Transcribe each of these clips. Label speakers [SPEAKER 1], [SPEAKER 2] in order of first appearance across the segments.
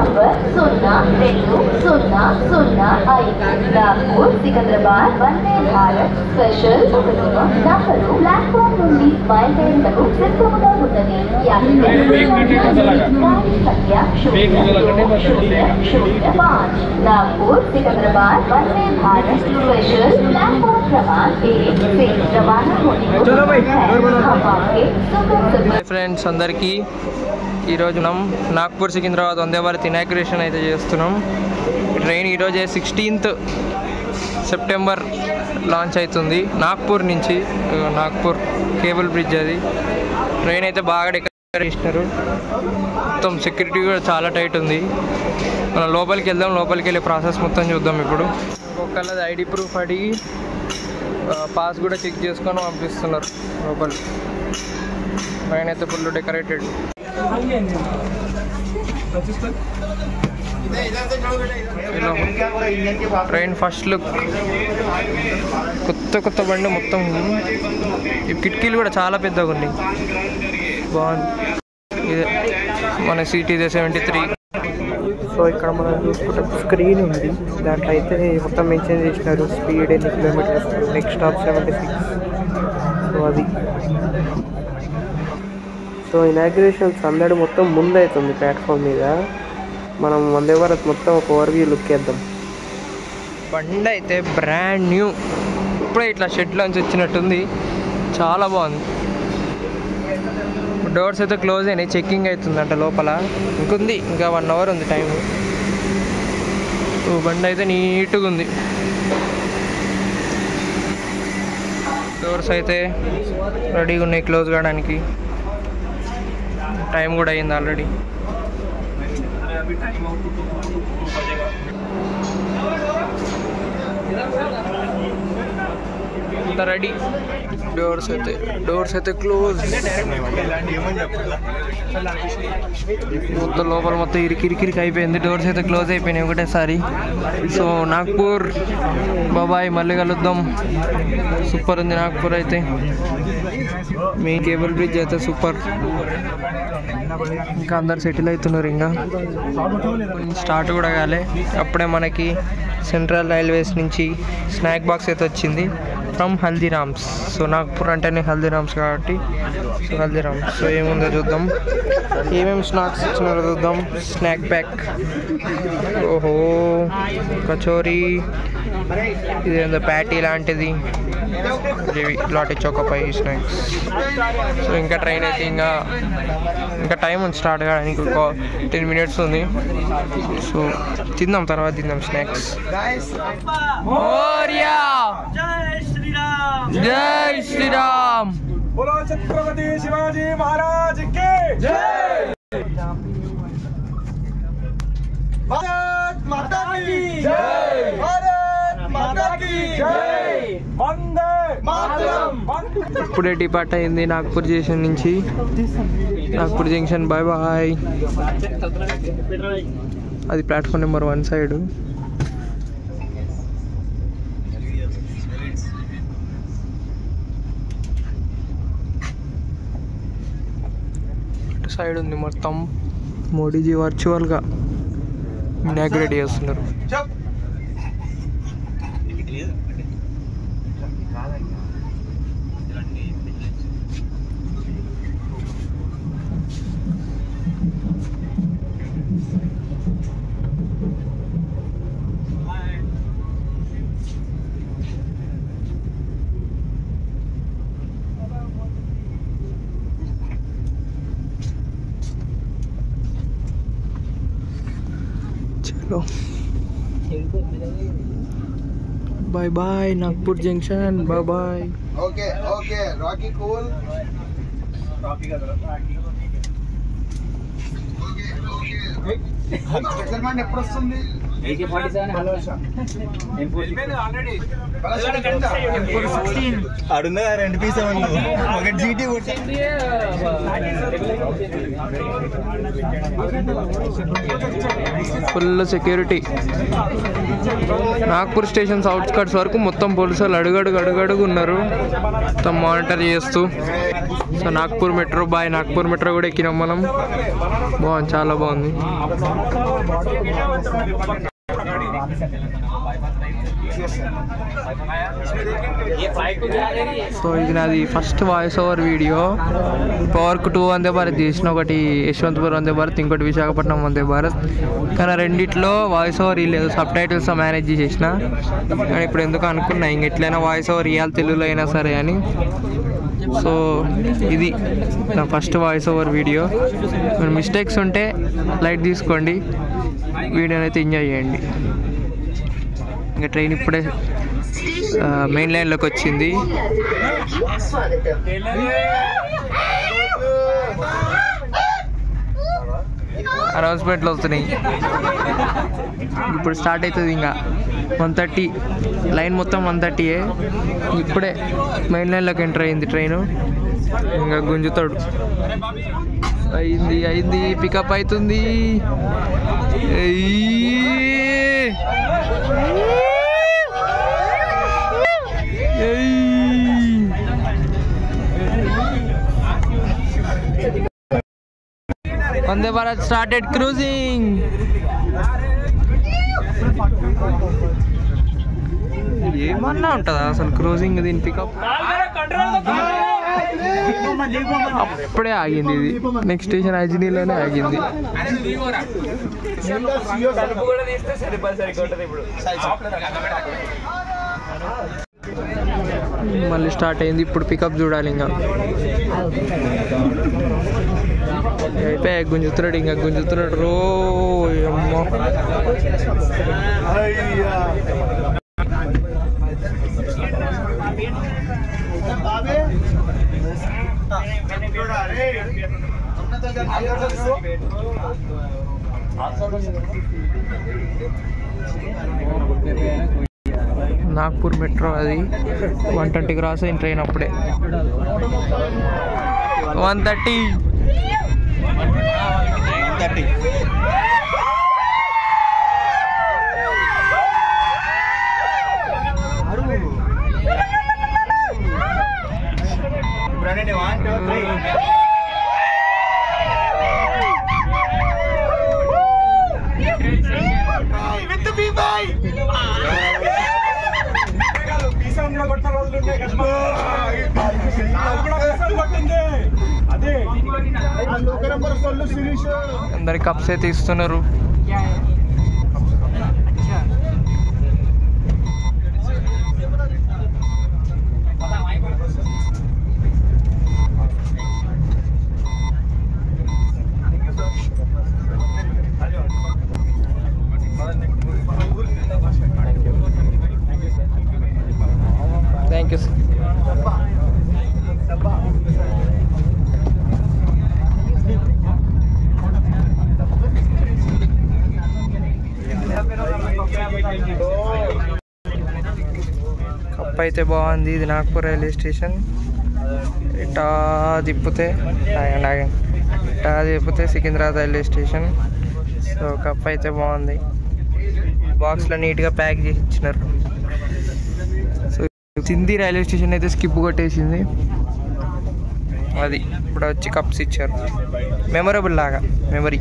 [SPEAKER 1] Number 0205 Nagpur Secunderabad Vande Bharat special number platform నుండి బయలుదేరుటకు సిద్ధముగా ఉన్నది. సంఖ్య 005 नागपुर सिकंदराबाद वंदे भारत स्पेशल प्लेटफॉर्म क्रमांक 1 से रवाना होने को
[SPEAKER 2] ఫ్రెండ్స్ అందరికీ ఈరోజు మనం నాగ్పూర్ సికింద్రాబాద్ వందే భారత్ ఇనాగ్రేషన్ అయితే చేస్తున్నాం. ట్రైన్ ఈరోజే 16th సెప్టెంబర్ లాంచ్ అవుతుంది నాగ్పూర్ నుంచి. నాగ్పూర్ కేబుల్ బ్రిడ్జ్ అది. ట్రైన్ అయితే బాగా డెకరేట్ చేసినారు. మొత్తం సెక్యూరిటీ కూడా చాలా టైట్ ఉంది. మనం లోపలికి వెళ్దాం, లోపలికి వెళ్ళే ప్రాసెస్ మొత్తం చూద్దాం. ఇప్పుడు ఒక్కళ్ళది ఐడి ప్రూఫ్ అడిగి పాస్ కూడా చెక్ చేసుకొని పంపిస్తున్నారు లోపలికి. ట్రైన్ అయితే full decorated. Train first look కొత్త బండి మొత్తం. ఈ కిటికీలు కూడా చాలా పెద్దగా ఉన్నాయి, బాగుంది. ఇదే మన సీట్ ఇదే 73. సో ఇక్కడ మనం చూసుకుంటే స్క్రీన్ ఉంది, దాంట్లో అయితే మొత్తం మెన్షన్ చేసినారు స్పీడ్ ఎన్ని కిలోమీటర్స్, నెక్స్ట్ స్టాప్ 76. సో అది సో ఇనాగ్రేషన్ సందడి మొత్తం ముందవుతుంది ప్లాట్ఫామ్ మీద. మనం వందే భారత్ మొత్తం ఒక ఓవర్వ్యూ లుక్ వేద్దాం. బండి అయితే బ్రాండ్ న్యూ, ఇప్పుడే ఇట్లా షెడ్లోంచి వచ్చినట్టుంది, చాలా బాగుంది. డోర్స్ అయితే క్లోజ్ అయినాయి, చెక్కింగ్ అవుతుందంట లోపల. ఇంకొంది, ఇంకా 1 hour ఉంది టైం. బండి అయితే నీట్గా ఉంది. డోర్స్ అయితే రెడీగా ఉన్నాయి క్లోజ్ కావడానికి. టైం కూడా అయింది ఆల్రెడీ. అంతా రెడీ. డోర్స్ అయితే క్లోజ్. మొత్తం లోపల మొత్తం ఇరికి అయిపోయింది. డోర్స్ అయితే క్లోజ్ అయిపోయినాయి ఒకటేసారి. సో నాగ్పూర్ బాబాయ్, మళ్ళీ కలుద్దాం. సూపర్ ఉంది నాగ్పూర్ అయితే. మీ కేబుల్ బ్రిడ్జ్ అయితే సూపర్. ఇంకా అందరు సెటిల్ అవుతున్నారు. ఇంకా స్టార్ట్ కూడా కాలే, అప్పుడే మనకి సెంట్రల్ రైల్వేస్ నుంచి స్నాక్ బాక్స్ అయితే వచ్చింది ఫ్రమ్ హల్దీరామ్స్. సో నాగ్పూర్ అంటేనే హల్దీరామ్స్ కాబట్టి సో హల్దీరామ్స్. సో ఏముందో చూద్దాం, ఏమేమి స్నాక్స్ ఇచ్చినారో చూద్దాం. స్నాక్ ప్యాక్, ఓహో కచోరీ, ఇదేందో ప్యాటీ లాంటిది, ఇవి లాటి చోకోపై స్నాక్స్. సో ఇంకా ట్రైన్ అయితే ఇంకా టైం ఉంది స్టార్ట్ కావడానికి, ఒక 10 minutes ఉంది. సో తిందాం, తర్వాత తిందాం స్నాక్స్. జై శ్రీరామ్.
[SPEAKER 3] बोलो छत्रपति शिवाजी महाराज की जय। भारत माता की जय। भारत माता की जय। वंदे मातरम।
[SPEAKER 2] ఇప్పుడే డిపార్ట్ అయింది నాగ్పూర్ జంక్షన్ నుంచి. Nagpur junction bye bye. అది ప్లాట్ఫామ్ నెంబర్ 1 సైడ్. సైడ్ ఉంది మొత్తం. మోడీజీ వర్చువల్గా ఇనాగ్రేట్ చేస్తున్నారు. Bye bye Nagpur junction, bye bye.
[SPEAKER 3] Okay okay Rocky cool. Rocky का रॉकी సెటిల్మెంట్ ఎప్పుడు వస్తుంది? 47 హలో ఆల్రెడీ ఆడున్నా 2 పీస్ ఒకటి GT
[SPEAKER 2] full security. Nagpur stations outskirts వరకు మొత్తం పోలీసులు అడుగడుగు ఉన్నారు, మొత్తం మానిటర్ చేస్తూ. So Nagpur metro Nagpur metro కూడా ఎక్కినాం మనం. బాగుంది, చాలా బాగుంది. సో ఇది నాది first voice over video. పవర్కు 2 Vande Bharat చేసిన, ఒకటి యశ్వంతపూర్ వందే భారత్, ఇంకోటి విశాఖపట్నం వందే భారత్. కానీ రెండిట్లో వాయిస్ ఓవర్ ఇవ్వలేదు, సబ్ టైటిల్స్ మేనేజ్ చేసేసిన. కానీ ఇప్పుడు ఎందుకు అనుకున్నా ఇంక ఎట్లయినా వాయిస్ ఓవర్ ఇవ్వాలి తెలుగులో అయినా సరే అని. సో ఇది నా first voice over video. Mistakes ఉంటే లైట్ తీసుకోండి, వీడియోని అయితే ఎంజాయ్ చేయండి. ఇంకా ట్రైన్ ఇప్పుడే మెయిన్ లైన్లోకి వచ్చింది. అనౌన్స్మెంట్లు వస్తున్నాయి. ఇప్పుడు స్టార్ట్ అవుతుంది. ఇంకా 1:30 లైన్ మొత్తం 1:30. ఇప్పుడే మెయిన్ లైన్లోకి ఎంటర్ అయింది ట్రైను. ఇంకా గుంజుతాడు. అయింది పికప్ అవుతుంది. Vande Bharat started cruising. ఏమన్నా ఉంటుందా అసలు క్రూజింగ్? దీని పికప్ అప్పుడే ఆగింది. ఇది నెక్స్ట్ స్టేషన్ అజ్నీలోనే ఆగింది. మళ్ళీ స్టార్ట్ అయింది. ఇప్పుడు పికప్ చూడాలి. ఇంకా అయిపోయి గుంజుతున్నాడు, ఇంకా గుంజుతున్నాడు. రో అమ్మో, నాగ్పూర్ మెట్రో అది 1:20 క్రాస్ అయిన ట్రైన్ అప్పుడే. 1:30. అందరి కప్స్ అయితే ఇస్తున్నారు. Thank you sir. కప్ అయితే బాగుంది. ఇది నాగ్పూర్ రైల్వే స్టేషన్. ఇటా తిప్పితే Secunderabad railway station. So cup అయితే బాగుంది. బాక్స్లో నీట్గా ప్యాక్ చేసి ఇచ్చినారు. సో సింధీ రైల్వే స్టేషన్ అయితే స్కిప్ కొట్టేసింది. అది ఇప్పుడు వచ్చి కప్స్ ఇచ్చారు, మెమొరబుల్ లాగా మెమరీ.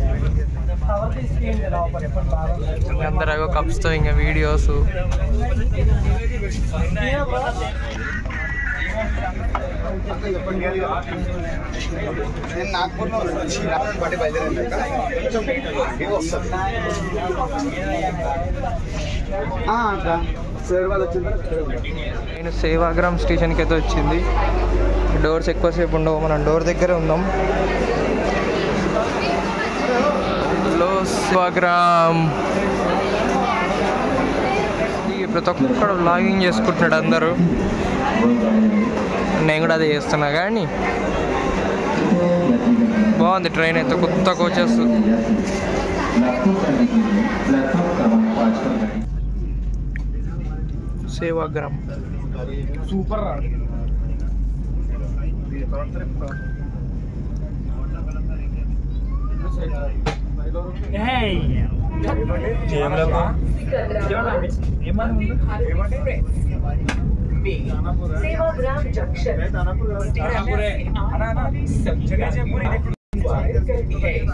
[SPEAKER 2] అందరూ కప్స్తో ఇంకా వీడియోస్. నేను సేవాగ్రామ్ స్టేషన్కి అయితే వచ్చింది. డోర్స్ ఎక్కువసేపు ఉండవు, మనం డోర్ దగ్గరే ఉందాం. సేవాగ్రామ్ ప్రతి ఒక్కడు వ్లాగింగ్ చేసుకుంటున్నాడు అందరూ. నేను కూడా అదే చేస్తున్నా. కానీ బాగుంది ట్రైన్ అయితే, కొత్త కోచెస్. సేవాగ్రామ్.
[SPEAKER 3] సూపర్ రా.
[SPEAKER 1] సేవాగ్రామ్ జంక్షన్.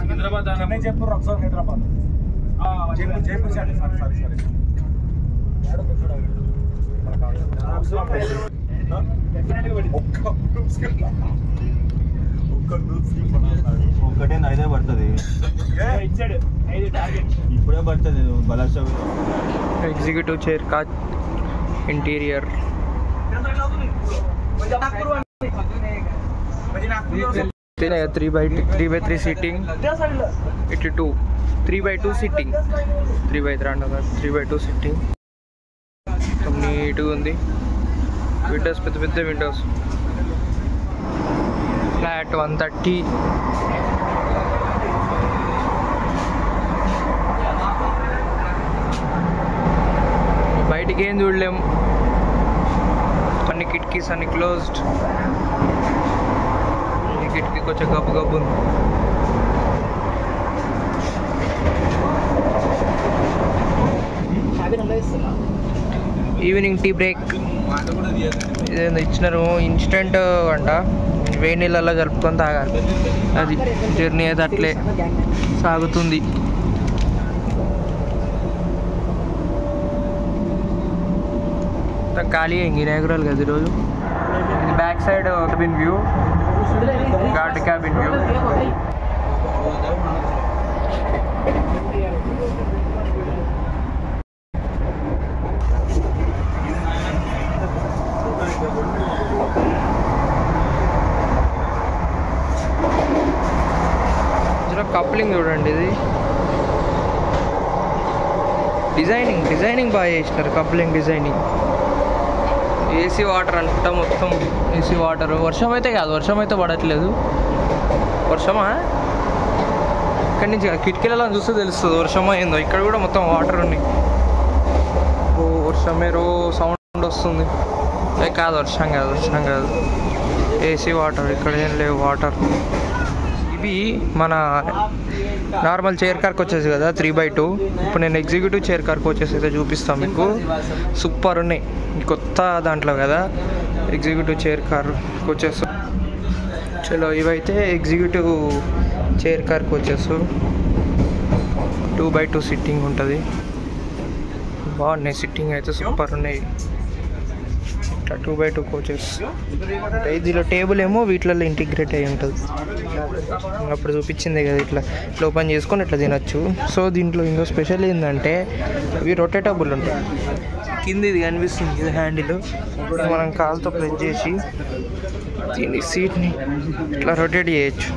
[SPEAKER 3] హైదరాబాద్ జైపూర్ ఒకసారి హైదరాబాద్ జైపూర్ సారీ
[SPEAKER 4] ఒక్కటే 5 పడుతుంది, ఇప్పుడే పడుతుంది. బలాషా
[SPEAKER 2] executive chair coach interior. 3x3 seating. ఇట్లా 3x2 సిట్టింగ్. 3x3 అంటారు, 3x2 సిట్టింగ్. నీట్గా ఉంది. విండోస్ పెద్ద పెద్ద విండోస్. ఫ్లాట్ 130. బయటికి ఏం చూడలేము, అన్ని కిటికీస్ అన్ని క్లోజ్డ్. ఈ కిటికీ కొంచెం గబ్బు గబ్బు ఉంది. Evening tea break. ఇదేందో ఇచ్చినారు, ఇన్స్టెంట్ అంట, వేడి నీళ్ళల్లో కలుపుకొని తాగాలి. అది జర్నీ అయితే అట్లే సాగుతుంది. ఖాళీ అయింది ఇనాగ్రల్ కదా ఈరోజు. ఇది back side cabin view, guard cabin view. Coupling చూడండి, ఇది డిజైనింగ్ బాగా చేసినారు. Coupling designing. ఏసీ వాటర్ అంతా మొత్తం ఏసీ వాటర్. వర్షం అయితే కాదు, వర్షం అయితే పడట్లేదు. వర్షమా? ఇక్కడి నుంచి కిటికీలలో చూస్తే తెలుస్తుంది వర్షమా ఏందో. ఇక్కడ కూడా మొత్తం వాటర్ ఉన్నాయి. ఓ వర్షమే రో సౌండ్ వస్తుంది. అది కాదు, వర్షం కాదు. AC water. ఇక్కడ ఏం లేవు వాటర్. ఇవి మన నార్మల్ చైర్ కార్కి వచ్చేసి కదా 3x2. ఇప్పుడు నేను ఎగ్జిక్యూటివ్ చైర్ కార్కి వచ్చేసి అయితే చూపిస్తాను మీకు. సూపర్ ఉన్నాయి, కొత్త దాంట్లో కదా ఎగ్జిక్యూటివ్ చైర్ కార్ వచ్చేసి. చలో ఇవైతే ఎగ్జిక్యూటివ్ చైర్ కార్కి వచ్చేసి 2x2 సిట్టింగ్ ఉంటుంది. బాగున్నాయి, సిట్టింగ్ అయితే సూపర్ ఉన్నాయి. ఇట్లా 2x2 కోచెస్. దీనిలో టేబుల్ ఏమో వీటిలలో ఇంటిగ్రేట్ అయ్యి ఉంటుంది. అప్పుడు చూపించింది కదా, ఇట్లా ఓపెన్ చేసుకొని ఇట్లా తినచ్చు. సో దీంట్లో ఇంకో స్పెషల్ ఏంటంటే ఇవి రొటేటబుల్ ఉంటాయి. కింద ఇది కనిపిస్తుంది, ఇది హ్యాండిల్. మనం కాలుతో ప్రెస్ చేసి దీన్ని సీట్ని ఇట్లా రొటేట్ చేయొచ్చు.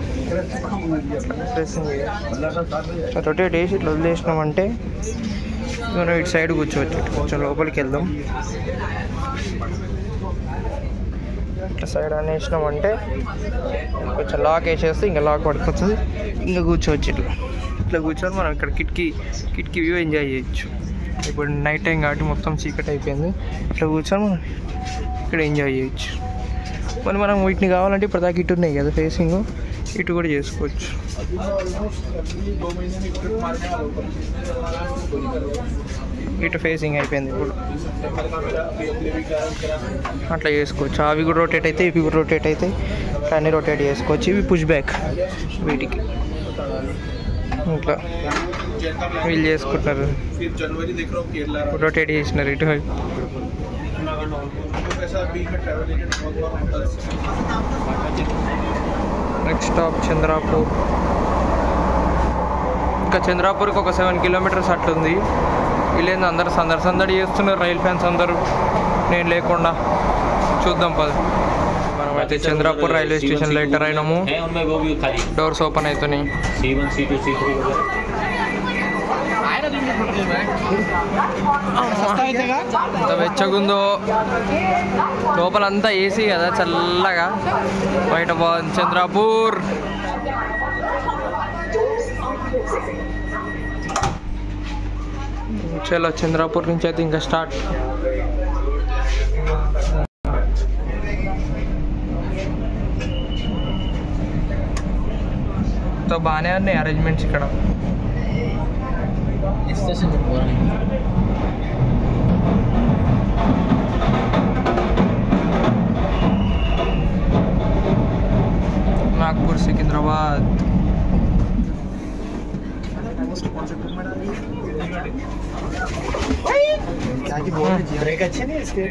[SPEAKER 2] రొటేట్ చేసి ఇట్లా వదిలేసినామంటే మనం ఇటు సైడ్ కూర్చోవచ్చు. కొంచెం లోపలికి వెళ్దాం. ఇట్లా సైడ్ అనేసినామంటే కొంచెం లాక్ వేసేస్తే ఇంకా లాక్ పడిపోతుంది. ఇంకా కూర్చోవచ్చు. ఇట్లా కూర్చొని మనం ఇక్కడ కిటికీ వ్యూ ఎంజాయ్ చేయొచ్చు. ఇప్పుడు నైట్ టైం కాబట్టి మొత్తం చీకటి అయిపోయింది. ఇట్లా కూర్చొని మనం ఇక్కడ ఎంజాయ్ చేయొచ్చు. మరి మనం వీటిని కావాలంటే ఇప్పుడు దాకా ఇటు ఉన్నాయి కదా ఫేసింగ్, ఇటు కూడా చేసుకోవచ్చు. ఇటు ఫేసింగ్ అయిపోయింది ఇప్పుడు. అట్లా చేసుకోవచ్చు. అవి కూడా రొటేట్ అయితే, ఇవి కూడా రొటేట్ అయితే, అన్నీ రొటేట్ చేసుకోవచ్చు. ఇవి పుష్ బ్యాక్ వీటికి. ఇట్లా వీళ్ళు చేసుకుంటున్నారు, రొటేట్ చేసినారు ఇటు. Next stop Chandrapur. ఇంకా చంద్రాపూర్కి ఒక 7 కిలోమీటర్స్ అట్లుంది. వీళ్ళేంది అందరు సందడి చేస్తున్నారు, రైల్ ఫ్యాన్స్ అందరూ, నేను లేకుండా. చూద్దాం పద. మనమైతే చంద్రాపూర్ రైల్వే స్టేషన్లో ఎంటర్ అయినాము. డోర్స్ ఓపెన్ అవుతున్నాయి. ఎంత వెచ్చగుందో. లోపలంతా ఏసీ కదా, చల్లగా. బయట బాగుంది చంద్రాపూర్. చలో చంద్రాపూర్ నుంచి అయితే ఇంకా స్టార్ట్. బాగానే ఉన్నాయి అరేంజ్మెంట్స్ ఇక్కడ. నాగ్పూర్ సికింద్రాబాద్.
[SPEAKER 3] ब्रेक अच्छे नहीं इसके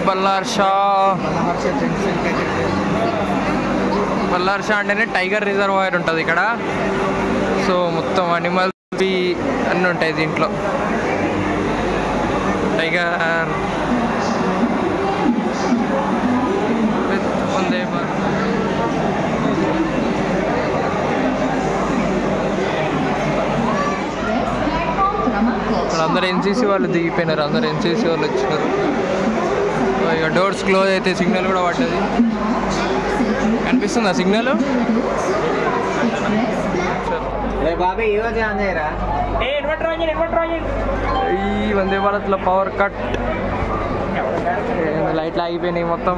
[SPEAKER 2] బల్లార్ షా. బల్లార్ షా అంటేనే టైగర్ రిజర్వాయర్ ఉంటుంది ఇక్కడ. సో మొత్తం అనిమల్స్ అన్నీ ఉంటాయి దీంట్లో. టైగర్ వందే భారత్. ఇక్కడ అందరు ఎన్సీసీ వాళ్ళు దిగిపోయినారు. అందరు ఎన్సీసీ వాళ్ళు వచ్చినారు. ఇక డోర్స్ క్లోజ్ అయితే సిగ్నల్ కూడా పడ్డది. కనిపిస్తుందా సిగ్నల్? ఈ వందే భారత్లో పవర్ కట్. లైట్లు ఆగిపోయినాయి మొత్తం.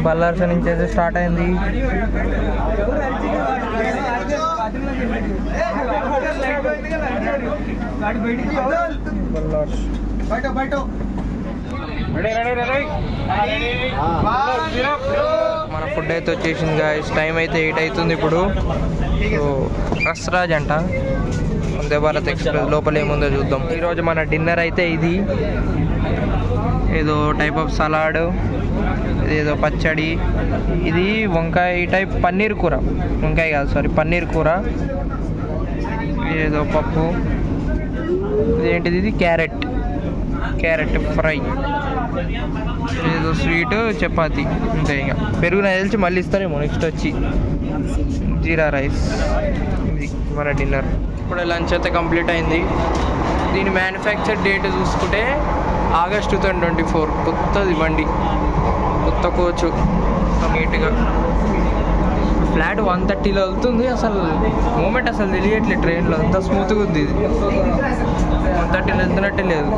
[SPEAKER 2] బల్లార్షా నుంచి అయితే స్టార్ట్ అయింది. మన ఫుడ్ అయితే వచ్చేసింది గాయ్స్. టైం అయితే 8 అవుతుంది ఇప్పుడు. సో రస్రాజ్ అంట వందే భారత్ ఎక్స్ప్రెస్. లోపల ఏముందో చూద్దాం. ఈరోజు మన డిన్నర్ అయితే ఇది. ఏదో టైప్ ఆఫ్ సలాడ్, ఏదో పచ్చడి, ఇది వంకాయ టైప్ పన్నీర్ కూర. వంకాయ కాదు సారీ, పన్నీర్ కూర. ఏదో పప్పు, ఇదేంటిది, ఇది క్యారెట్ ఫ్రై, ఏదో స్వీట్, చపాతి. ఇంకా ఇక పెరుగు నాకు తెలిసి మళ్ళీ ఇస్తారేమో నెక్స్ట్ వచ్చి. జీరా రైస్. ఇది మన డిన్నర్. ఇప్పుడు లంచ్ అయితే కంప్లీట్ అయింది. దీని మ్యానుఫ్యాక్చర్ డేట్ చూసుకుంటే ఆగస్ట్ 2024. కొత్తది బండి, కొత్త కోచ్, నీట్గా. ఫ్లాట్ 130లో వెళ్తుంది. అసలు మూమెంట్ అసలు తెలియట్లేదు ట్రైన్లో. అంత స్మూత్గా ఉంది ఇది. 130లో వెళ్తున్నట్టే లేదు.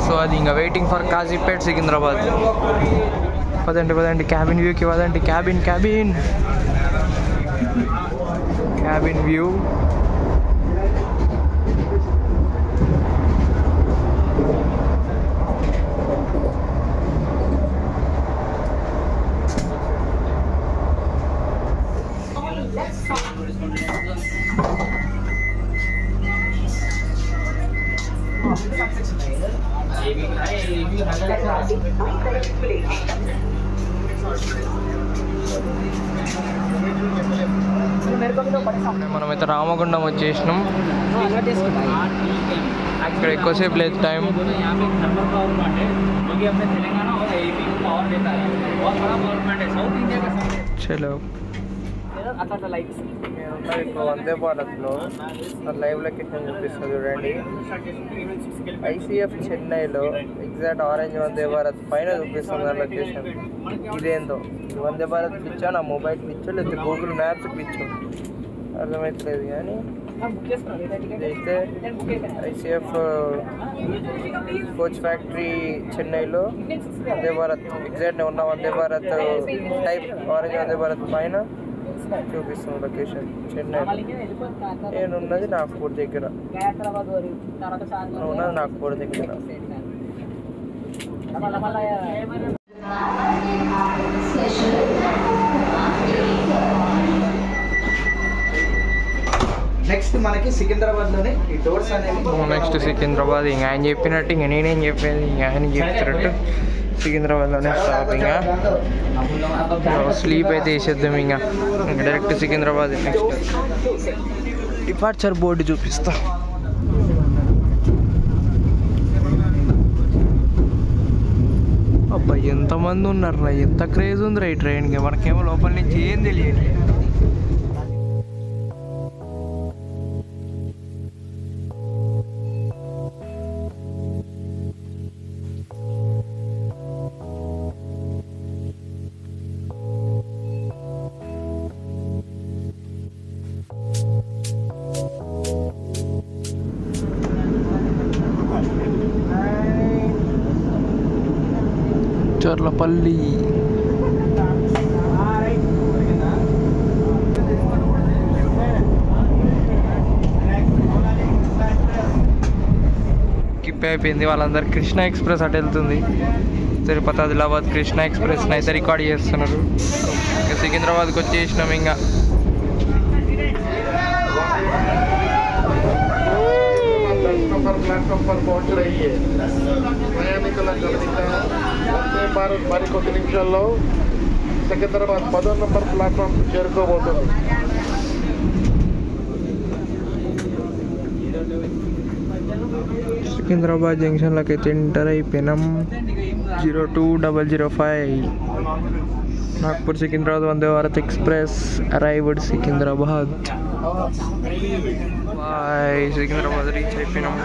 [SPEAKER 2] సో అది ఇంకా వెయిటింగ్ ఫర్ కాజీపేట్ సికింద్రాబాద్. పదండి క్యాబిన్ వ్యూకి పదండి. Cabin view. మనమైతే రామగుండం వచ్చేసినాం. ఇక్కడ ఎక్కువసేపు లేదు టైం. చలో ఇప్పుడు వందే భారత్లో లైవ్ లొకేషన్ చూపిస్తుంది చూడండి. ICF చెన్నైలో ఎగ్జాక్ట్ ఆరెంజ్ వందే భారత్ పైన చూపిస్తుంది ఆ లొకేషన్. ఇదేందో వందే భారత్ పిచ్చా, నా మొబైల్ పిచ్చో, లేకపోతే గూగుల్ మ్యాప్స్ పిచ్చో అర్థమవుతలేదు. కానీ ఇదైతే ICF కోచ్ ఫ్యాక్టరీ చెన్నైలో వందే భారత్ ఎగ్జాక్ట్ ఉన్న వందే భారత్ టైప్ ఆరెంజ్ వందే భారత్ పైన చూపిస్తుంది లొకేషన్ చెన్నై. నేనున్నది నాగ్పూర్ దగ్గర. ఉన్నది నాగ్పూర్ దగ్గర.
[SPEAKER 3] నెక్స్ట్ మనకి సికింద్రాబాద్లోనే ఈ డోర్స్ అనేవి.
[SPEAKER 2] నెక్స్ట్ సికింద్రాబాద్. ఇంకా ఆయన చెప్పినట్టు ఇంకా నేనేం చెప్పేది, ఇంకా ఆయన చెప్తున్నట్టు సికింద్రాబాద్లోనే స్టాప్. ఇంకా స్లీప్ అయితే వేసేద్దాం. ఇంకా direct Secunderabad. Next departure board చూపిస్తా. ఎంతమంది ఉన్నారా, ఎంత క్రేజ్ ఉందిరా ఈ ట్రైన్కి. మనకేమో లోపల నుంచి ఏం తెలియదు. చర్లపల్లి కిప్ అయిపోయింది. వాళ్ళందరూ కృష్ణ ఎక్స్ప్రెస్ అటు వెళ్తుంది. తిరుపతి ఆదిలాబాద్ కృష్ణ ఎక్స్ప్రెస్ని అయితే రికార్డ్ చేస్తున్నారు. ఇంకా సికింద్రాబాద్కి వచ్చేసినాం. ఇంకా
[SPEAKER 3] प्लेटफॉर्म पर पहुंच रही है ప్రయాణికుల గమనిక వందే భారత్ మరికొద్ది నిమిషాల్లో సికింద్రాబాద్ 10వ నంబర్ ప్లాట్ఫామ్ చేరుకోబోతుంది.
[SPEAKER 2] సికింద్రాబాద్ జంక్షన్లోకి అయితే ఎంటర్ అయిపోయినాం. 02005 Nagpur Secunderabad Vande Bharat express arrived Secunderabad. Bye, Secunderabad reach అయిపోయినాం.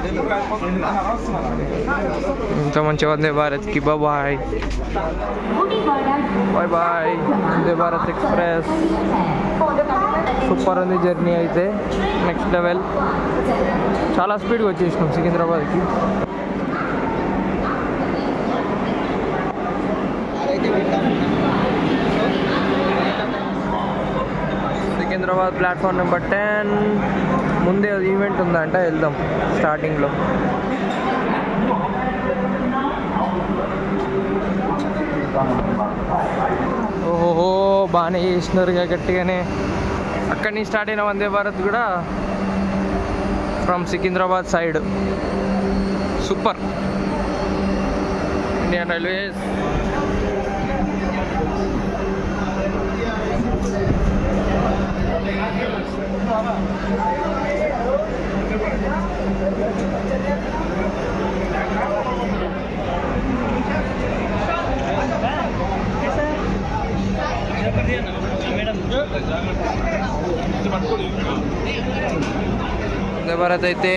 [SPEAKER 2] ఇంత మంచి వందే భారత్కి bye bye bye. Vande Bharat express super ఉంది జర్నీ అయితే, నెక్స్ట్ లెవెల్. చాలా స్పీడ్గా వచ్చేసినాం సికింద్రాబాద్కి. Secunderabad platform number 10. ముందే ఈవెంట్ ఉందంట, వెళ్దాం స్టార్టింగ్లో. ఓహో బాగానే చేసినారుగా గట్టిగానే. అక్కడి నుంచి స్టార్ట్ అయిన వందే భారత్ కూడా from Secunderabad side. Super. Indian railways. Vande Bharat అయితే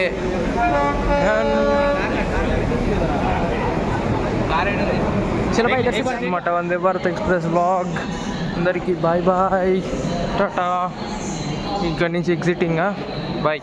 [SPEAKER 2] అనమాట. Vande Bharat express vlog. అందరికీ బాయ్ బాయ్, టాటా. ఇక్కడి నుంచి ఎగ్జిటింగ్. బాయ్.